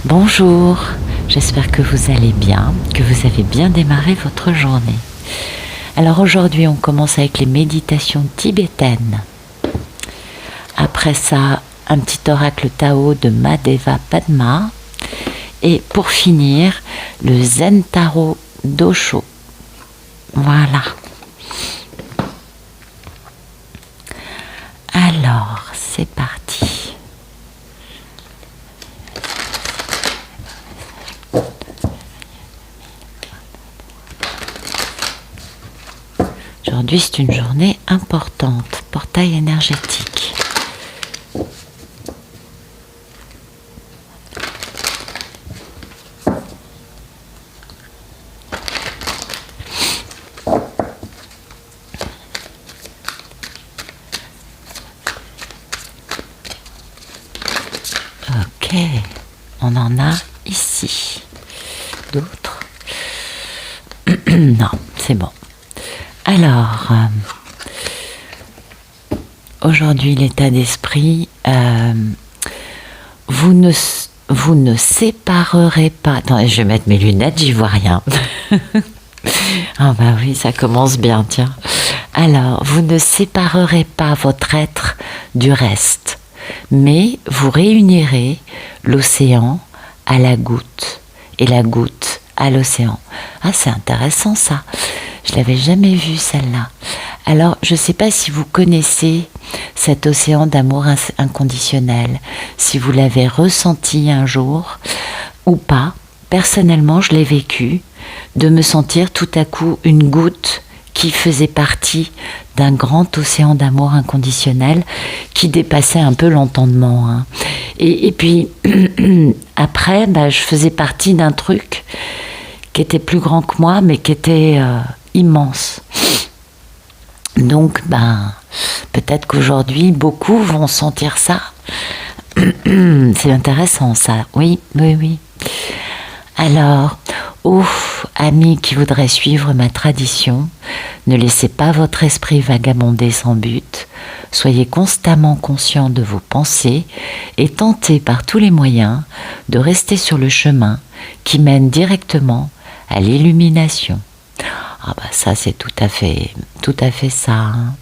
Bonjour, j'espère que vous allez bien, que vous avez bien démarré votre journée. Alors aujourd'hui on commence avec les méditations tibétaines. Après ça, un petit oracle Tao de Mahadeva Padma. Et pour finir, le Zen Tarot d'Osho. Voilà. Alors, c'est parti. Aujourd'hui, c'est une journée importante, portail énergétique. Ok, on en a ici. D'autres? Non, c'est bon. Alors, aujourd'hui, l'état d'esprit, vous ne séparerez pas... Attendez, je vais mettre mes lunettes, j'y vois rien. Ah bah oui, ça commence bien, tiens. Alors, vous ne séparerez pas votre être du reste, mais vous réunirez l'océan à la goutte et la goutte à l'océan. Ah, c'est intéressant ça. Je l'avais jamais vue celle-là. Alors, je ne sais pas si vous connaissez cet océan d'amour inconditionnel, si vous l'avez ressenti un jour ou pas. Personnellement, je l'ai vécu, de me sentir tout à coup une goutte qui faisait partie d'un grand océan d'amour inconditionnel qui dépassait un peu l'entendement. Hein. Et puis, après, je faisais partie d'un truc qui était plus grand que moi, mais qui était immense. Donc, peut-être qu'aujourd'hui, beaucoup vont sentir ça. C'est intéressant, ça. Oui. Alors, amis qui voudraient suivre ma tradition, ne laissez pas votre esprit vagabonder sans but. Soyez constamment conscient de vos pensées et tentez par tous les moyens de rester sur le chemin qui mène directement à l'illumination. Ah ça c'est tout à fait ça. Hein.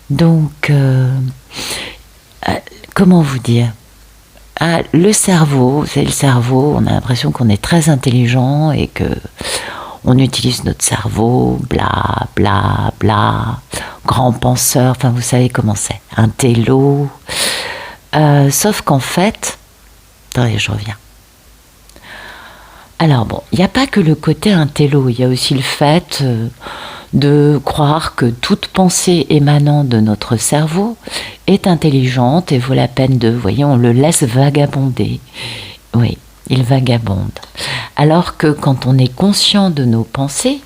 Donc, comment vous dire? Le cerveau, on a l'impression qu'on est très intelligent et que on utilise notre cerveau, bla bla bla, grand penseur, enfin vous savez comment c'est, un télo. Sauf qu'en fait, attendez, je reviens. Alors bon, il n'y a pas que le côté intello, il y a aussi le fait de croire que toute pensée émanant de notre cerveau est intelligente et vaut la peine de, vous voyez, on le laisse vagabonder. Oui, il vagabonde. Alors que quand on est conscient de nos pensées,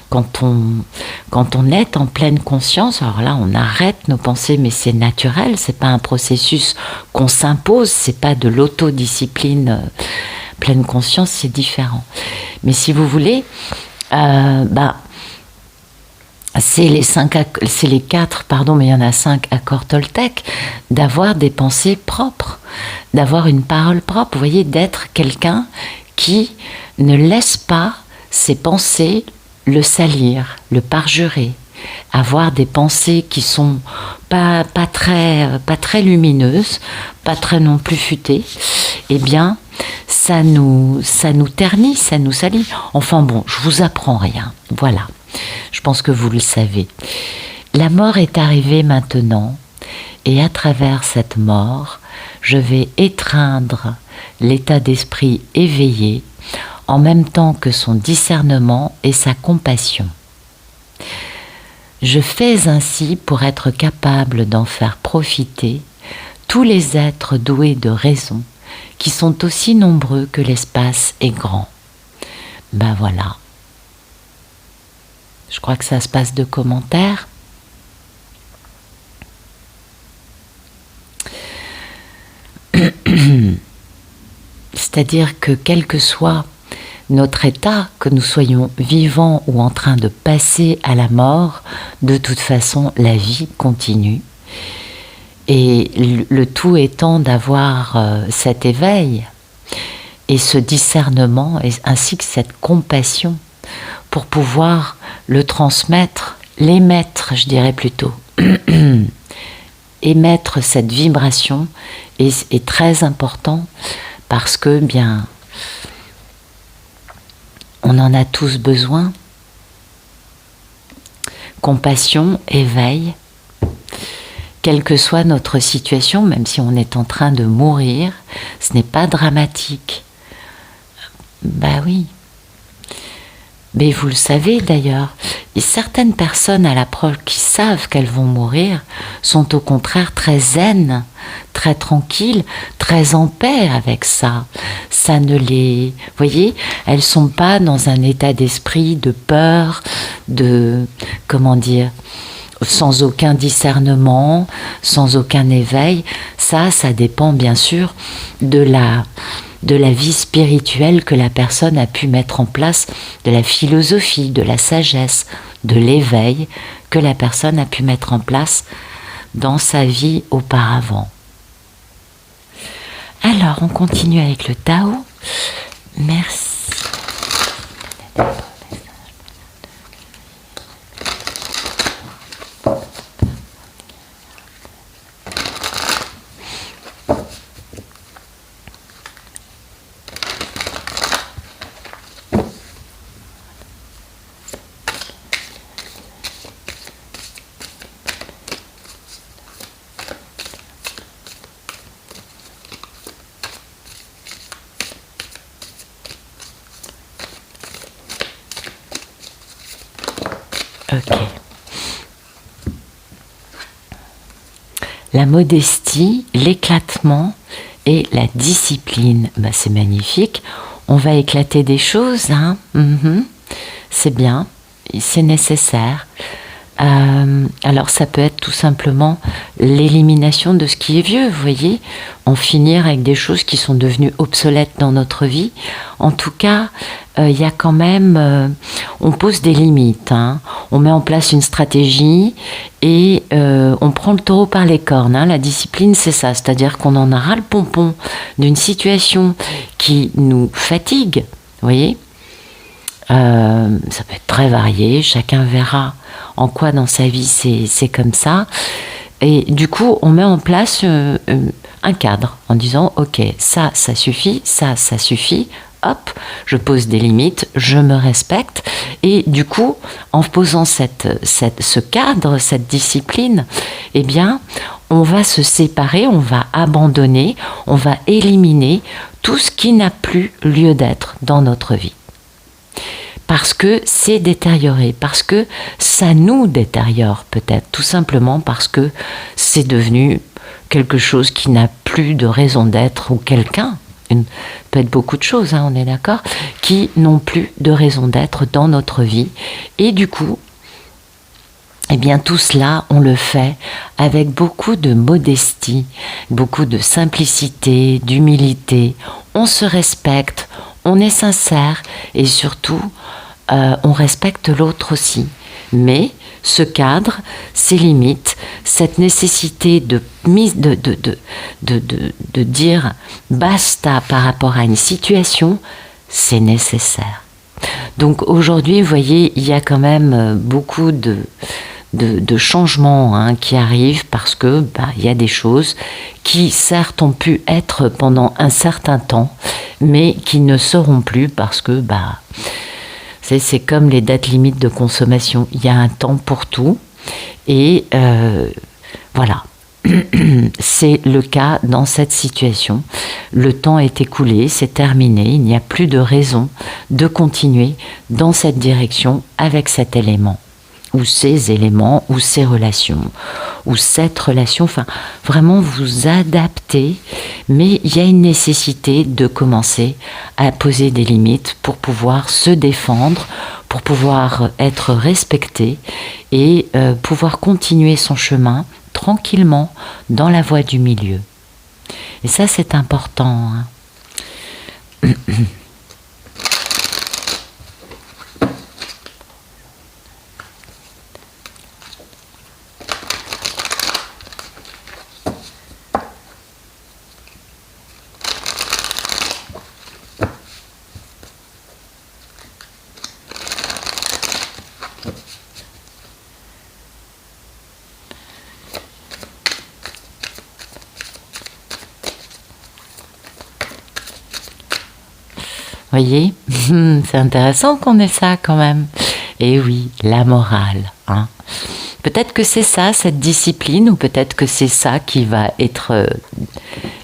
quand on est en pleine conscience, alors là on arrête nos pensées, mais c'est naturel, c'est pas un processus qu'on s'impose, c'est pas de l'autodiscipline. Pleine conscience, c'est différent. Mais si vous voulez, c'est les 4, mais il y en a 5 accords Toltec, d'avoir des pensées propres, d'avoir une parole propre, vous voyez, d'être quelqu'un qui ne laisse pas ses pensées le salir, le parjurer, avoir des pensées qui sont pas très lumineuses, pas très non plus futées, eh bien, ça nous ternit, ça nous salit. Enfin bon, je vous apprends rien. Voilà. Je pense que vous le savez. La mort est arrivée maintenant, et à travers cette mort, je vais étreindre l'état d'esprit éveillé, en même temps que son discernement et sa compassion. Je fais ainsi pour être capable d'en faire profiter tous les êtres doués de raison, qui sont aussi nombreux que l'espace est grand. Voilà. Je crois que ça se passe de commentaires. C'est-à-dire que quel que soit notre état, que nous soyons vivants ou en train de passer à la mort, de toute façon, la vie continue. Et le tout étant d'avoir cet éveil et ce discernement ainsi que cette compassion pour pouvoir le transmettre, l'émettre, je dirais plutôt. Émettre cette vibration est très important parce que, bien, on en a tous besoin. Compassion, éveil, quelle que soit notre situation, même si on est en train de mourir, ce n'est pas dramatique. Bah oui. Mais vous le savez d'ailleurs, certaines personnes à l'approche qui savent qu'elles vont mourir sont au contraire très zen, très tranquilles, très en paix avec ça. Ça ne les... Vous voyez, elles ne sont pas dans un état d'esprit de peur, de... Comment dire, sans aucun discernement, sans aucun éveil. Ça dépend bien sûr de la vie spirituelle que la personne a pu mettre en place, de la philosophie, de la sagesse, de l'éveil que la personne a pu mettre en place dans sa vie auparavant. Alors, on continue avec le Tao. Merci. Ok. La modestie, l'éclatement et la discipline. Ben, c'est magnifique. On va éclater des choses, hein. C'est bien, c'est nécessaire. Alors ça peut être tout simplement l'élimination de ce qui est vieux, vous voyez, en finir avec des choses qui sont devenues obsolètes dans notre vie. En tout cas, il y a quand même, on pose des limites, hein. On met en place une stratégie et on prend le taureau par les cornes, hein. La discipline, c'est ça, c'est-à-dire qu'on en a ras le pompon d'une situation qui nous fatigue, vous voyez. Ça peut être très varié, chacun verra en quoi dans sa vie c'est comme ça. Et du coup, on met en place un cadre en disant « Ok, ça suffit, ça suffit. » Hop, je pose des limites, je me respecte. Et du coup, en posant ce cadre, cette discipline, eh bien, on va se séparer, on va abandonner, on va éliminer tout ce qui n'a plus lieu d'être dans notre vie. Parce que c'est détérioré, parce que ça nous détériore peut-être, tout simplement parce que c'est devenu quelque chose qui n'a plus de raison d'être, ou quelqu'un, peut être beaucoup de choses, hein, on est d'accord, qui n'ont plus de raison d'être dans notre vie. Et du coup, eh bien tout cela, on le fait avec beaucoup de modestie, beaucoup de simplicité, d'humilité. On se respecte, on est sincère et surtout, on respecte l'autre aussi. Mais ce cadre, ces limites, cette nécessité de dire basta par rapport à une situation, c'est nécessaire. Donc aujourd'hui, vous voyez, il y a quand même beaucoup de changements, hein, qui arrivent parce que il y a des choses qui certes ont pu être pendant un certain temps, mais qui ne seront plus parce que c'est comme les dates limites de consommation. Il y a un temps pour tout et voilà. C'est le cas dans cette situation. Le temps est écoulé, c'est terminé. Il n'y a plus de raison de continuer dans cette direction avec cet élément, ou ces éléments, ou ces relations, ou cette relation. Enfin, vraiment vous adapter. Mais il y a une nécessité de commencer à poser des limites pour pouvoir se défendre, pour pouvoir être respecté et pouvoir continuer son chemin tranquillement dans la voie du milieu. Et ça, c'est important, hein. Voyez, c'est intéressant qu'on ait ça quand même. Et oui, la morale, hein. Peut-être que c'est ça, cette discipline, ou peut-être que c'est ça qui va être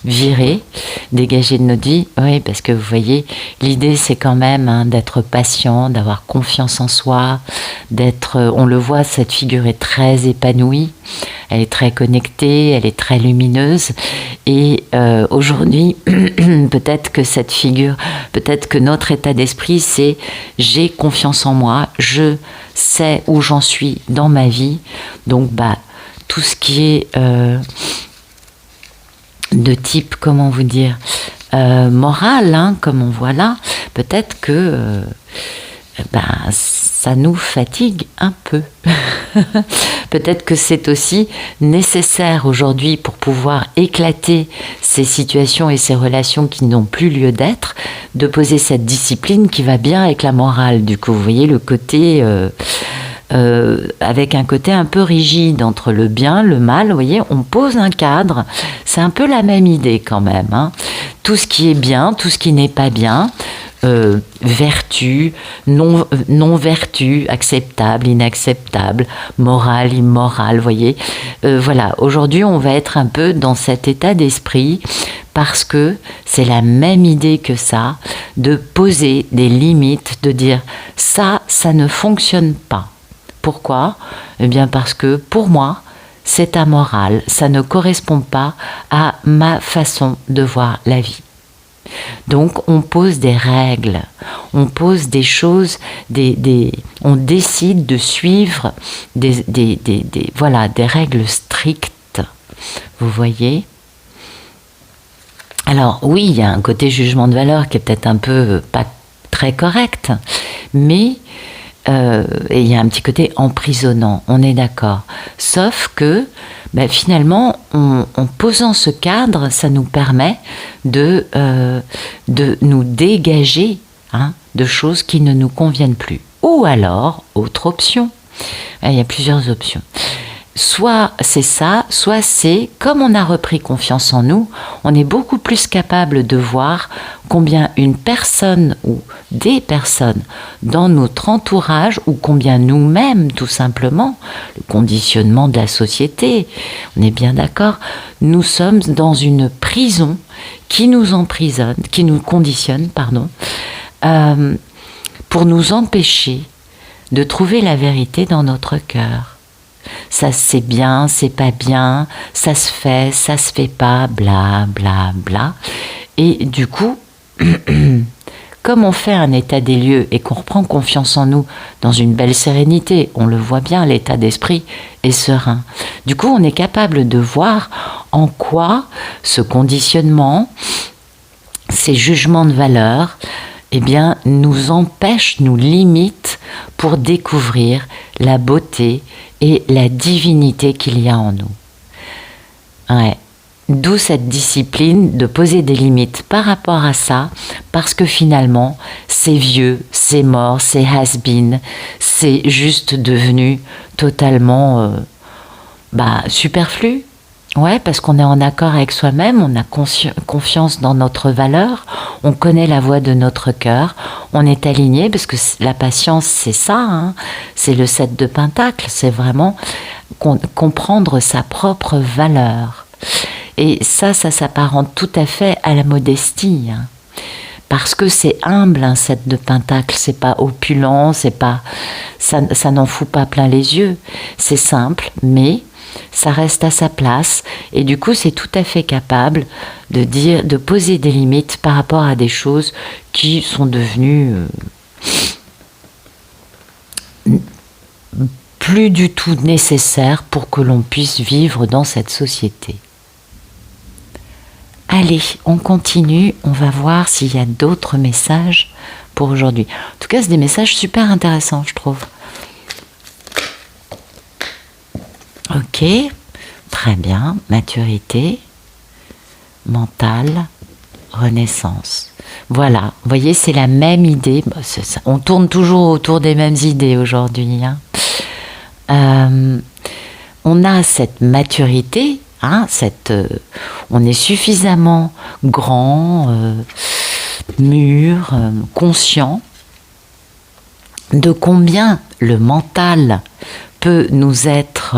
viré, dégagé de notre vie. Oui, parce que vous voyez, l'idée c'est quand même, hein, d'être patient, d'avoir confiance en soi, d'être, on le voit, cette figure est très épanouie, elle est très connectée, elle est très lumineuse. Et aujourd'hui, peut-être que cette figure, peut-être que notre état d'esprit, c'est j'ai confiance en moi, je sais où j'en suis dans ma vie. Donc, tout ce qui est de type, comment vous dire, moral, hein, comme on voit là, peut-être que ça nous fatigue un peu. Peut-être que c'est aussi nécessaire aujourd'hui pour pouvoir éclater ces situations et ces relations qui n'ont plus lieu d'être, de poser cette discipline qui va bien avec la morale. Du coup, vous voyez le côté... avec un côté un peu rigide entre le bien, le mal, vous voyez, on pose un cadre, c'est un peu la même idée quand même, hein. Tout ce qui est bien, tout ce qui n'est pas bien, vertu, non-vertu, acceptable, inacceptable, moral, immoral, vous voyez. Voilà, aujourd'hui on va être un peu dans cet état d'esprit parce que c'est la même idée que ça, de poser des limites, de dire ça ne fonctionne pas. Pourquoi ? Eh bien parce que pour moi, c'est amoral, ça ne correspond pas à ma façon de voir la vie. Donc on pose des règles, on pose des choses, on décide de suivre des règles strictes, vous voyez ? Alors oui, il y a un côté jugement de valeur qui est peut-être un peu pas très correct, mais et il y a un petit côté emprisonnant, on est d'accord. Sauf que finalement, en posant ce cadre, ça nous permet de nous dégager, hein, de choses qui ne nous conviennent plus. Ou alors, autre option, il y a plusieurs options. Soit c'est ça, soit c'est, comme on a repris confiance en nous, on est beaucoup plus capable de voir combien une personne ou des personnes dans notre entourage, ou combien nous-mêmes, tout simplement, le conditionnement de la société, on est bien d'accord, nous sommes dans une prison qui nous emprisonne, qui nous conditionne, pour nous empêcher de trouver la vérité dans notre cœur. Ça c'est bien, c'est pas bien, ça se fait pas, bla bla bla. Et du coup, comme on fait un état des lieux et qu'on reprend confiance en nous dans une belle sérénité, on le voit bien, l'état d'esprit est serein. Du coup, on est capable de voir en quoi ce conditionnement, ces jugements de valeur, nous empêchent, nous limitent pour découvrir la beauté et la divinité qu'il y a en nous. Ouais. D'où cette discipline de poser des limites par rapport à ça, parce que finalement, c'est vieux, c'est mort, c'est has-been, c'est juste devenu totalement superflu. Ouais, parce qu'on est en accord avec soi-même, on a confiance dans notre valeur, on connaît la voix de notre cœur, on est aligné, parce que la patience, c'est ça, hein, c'est le 7 de Pentacle, c'est vraiment comprendre sa propre valeur. Et ça s'apparente tout à fait à la modestie, hein, parce que c'est humble, un 7 de Pentacle, c'est pas opulent, ça n'en fout pas plein les yeux, c'est simple, mais ça reste à sa place, et du coup c'est tout à fait capable de poser des limites par rapport à des choses qui sont devenues plus du tout nécessaires pour que l'on puisse vivre dans cette société. Allez, on continue, on va voir s'il y a d'autres messages pour aujourd'hui. En tout cas, c'est des messages super intéressants, je trouve. Ok, très bien. Maturité, mentale, renaissance. Voilà, vous voyez, c'est la même idée. On tourne toujours autour des mêmes idées aujourd'hui, hein. On a cette maturité, hein, on est suffisamment grand, mûr, conscient de combien le mental peut nous être,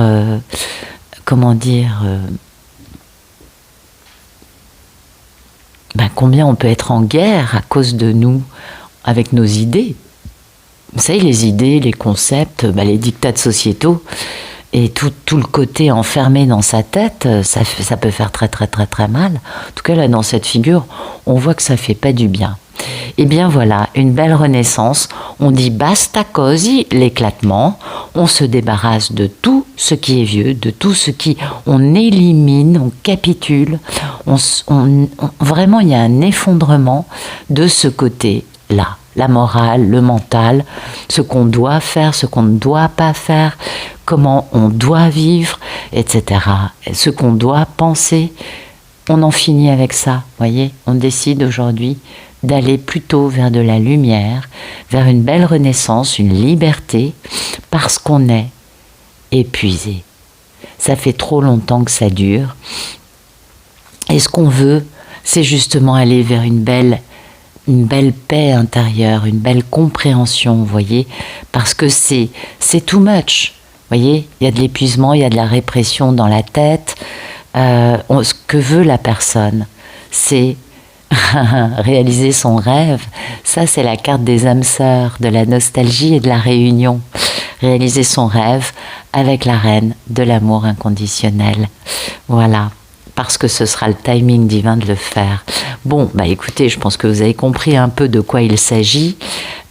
combien on peut être en guerre à cause de nous, avec nos idées. Vous savez, les idées, les concepts, les dictats sociétaux, et tout le côté enfermé dans sa tête, ça peut faire très très très très mal. En tout cas, là, dans cette figure, on voit que ça fait pas du bien. Eh bien voilà, une belle renaissance. On dit basta così, l'éclatement. On se débarrasse de tout ce qui est vieux, de tout ce qui... On élimine, on capitule. Vraiment, il y a un effondrement de ce côté-là. La morale, le mental, ce qu'on doit faire, ce qu'on ne doit pas faire, comment on doit vivre, etc. Ce qu'on doit penser. On en finit avec ça, voyez. On décide aujourd'hui d'aller plutôt vers de la lumière, vers une belle renaissance, une liberté, parce qu'on est épuisé. Ça fait trop longtemps que ça dure. Et ce qu'on veut, c'est justement aller vers une belle paix intérieure, une belle compréhension, vous voyez, parce que c'est too much. Vous voyez, il y a de l'épuisement, il y a de la répression dans la tête. Ce que veut la personne, c'est réaliser son rêve. Ça, c'est la carte des âmes sœurs, de la nostalgie et de la réunion. Réaliser son rêve avec la reine de l'amour inconditionnel. Voilà, parce que ce sera le timing divin de le faire. Bon, écoutez, je pense que vous avez compris un peu de quoi il s'agit.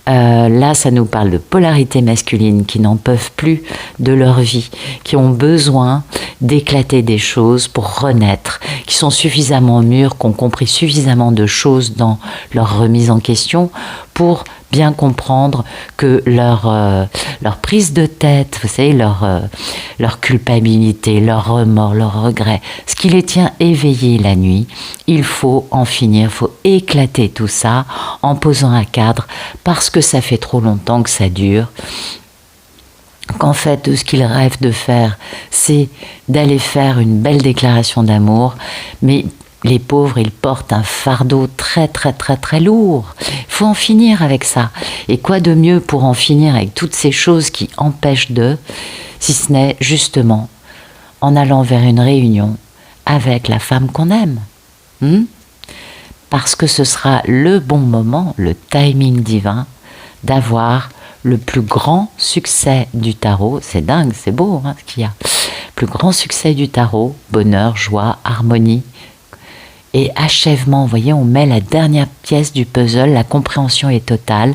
Là, ça nous parle de polarité masculine qui n'en peuvent plus de leur vie, qui ont besoin d'éclater des choses pour renaître, qui sont suffisamment mûrs, qui ont compris suffisamment de choses dans leur remise en question pour bien comprendre que leur prise de tête, vous savez, leur culpabilité, leur remords, leur regret, ce qui les tient éveillés la nuit, il faut en finir, il faut éclater tout ça en posant un cadre, parce que ça fait trop longtemps que ça dure, qu'en fait, tout ce qu'ils rêvent de faire, c'est d'aller faire une belle déclaration d'amour, mais les pauvres, ils portent un fardeau très très très très lourd. Il faut en finir avec ça. Et quoi de mieux pour en finir avec toutes ces choses qui empêchent si ce n'est justement en allant vers une réunion avec la femme qu'on aime. Parce que ce sera le bon moment, le timing divin, d'avoir le plus grand succès du tarot. C'est dingue, c'est beau ce qu'il y a. Plus grand succès du tarot, bonheur, joie, harmonie. Et achèvement, vous voyez, on met la dernière pièce du puzzle, la compréhension est totale,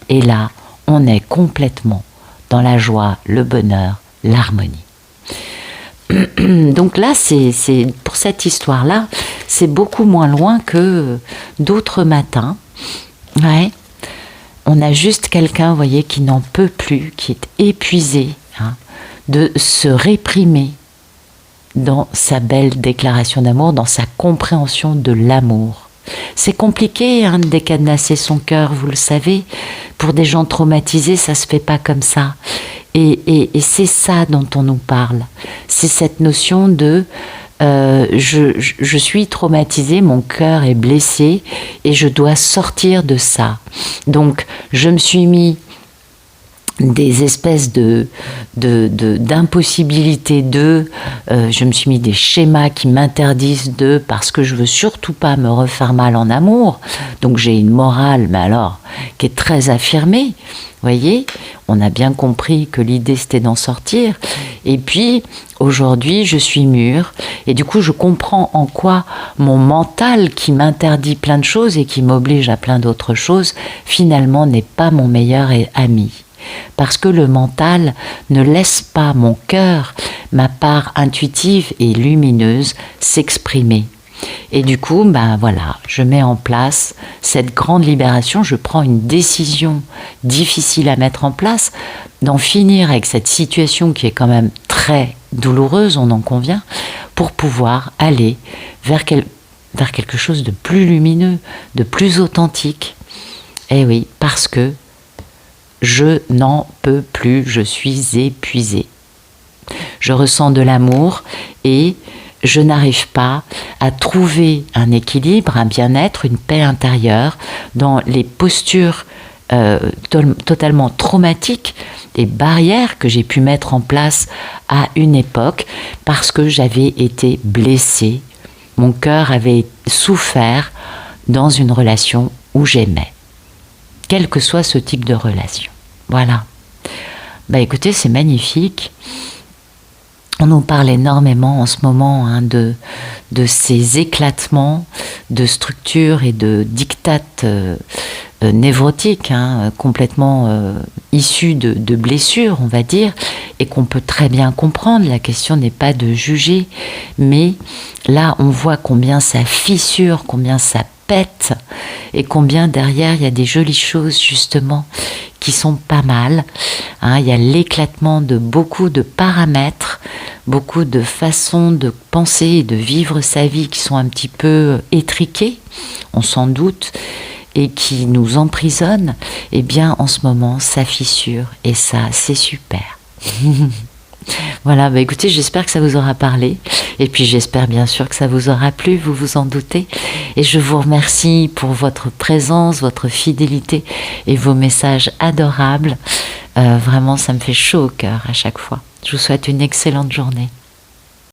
et là, on est complètement dans la joie, le bonheur, l'harmonie. Donc là, pour cette histoire-là, c'est beaucoup moins loin que d'autres matins. Ouais. On a juste quelqu'un, vous voyez, qui n'en peut plus, qui est épuisé de se réprimer dans sa belle déclaration d'amour, dans sa compréhension de l'amour. C'est compliqué de décadenasser son cœur, vous le savez. Pour des gens traumatisés, ça se fait pas comme ça. Et c'est ça dont on nous parle. C'est cette notion de je suis traumatisée, mon cœur est blessé et je dois sortir de ça. Donc, je me suis mis des espèces d'impossibilités je me suis mis des schémas qui m'interdisent parce que je veux surtout pas me refaire mal en amour. Donc j'ai une morale, mais alors, qui est très affirmée. Voyez, on a bien compris que l'idée c'était d'en sortir. Et puis, aujourd'hui, je suis mûre. Et du coup, je comprends en quoi mon mental qui m'interdit plein de choses et qui m'oblige à plein d'autres choses, finalement, n'est pas mon meilleur ami. Parce que le mental ne laisse pas mon cœur, ma part intuitive et lumineuse, s'exprimer. Et du coup, voilà, je mets en place cette grande libération, je prends une décision difficile à mettre en place, d'en finir avec cette situation qui est quand même très douloureuse, on en convient, pour pouvoir aller vers quelque chose de plus lumineux, de plus authentique. Eh oui, parce que je n'en peux plus, je suis épuisée. Je ressens de l'amour et je n'arrive pas à trouver un équilibre, un bien-être, une paix intérieure dans les postures totalement traumatiques, des barrières que j'ai pu mettre en place à une époque parce que j'avais été blessée. Mon cœur avait souffert dans une relation où j'aimais, quel que soit ce type de relation. Voilà. Écoutez, c'est magnifique. On nous parle énormément en ce moment de ces éclatements de structures et de dictates névrotiques, complètement issus de blessures, on va dire, et qu'on peut très bien comprendre. La question n'est pas de juger, mais là, on voit combien ça fissure, combien ça pète, et combien derrière, il y a des jolies choses, justement, qui sont pas mal. Il y a l'éclatement de beaucoup de paramètres, beaucoup de façons de penser et de vivre sa vie qui sont un petit peu étriquées, on s'en doute, et qui nous emprisonnent. Eh bien, en ce moment, ça fissure, et ça, c'est super. Voilà, écoutez, j'espère que ça vous aura parlé, et puis j'espère bien sûr que ça vous aura plu, vous vous en doutez, et je vous remercie pour votre présence, votre fidélité et vos messages adorables. Vraiment, ça me fait chaud au cœur à chaque fois. Je vous souhaite une excellente journée.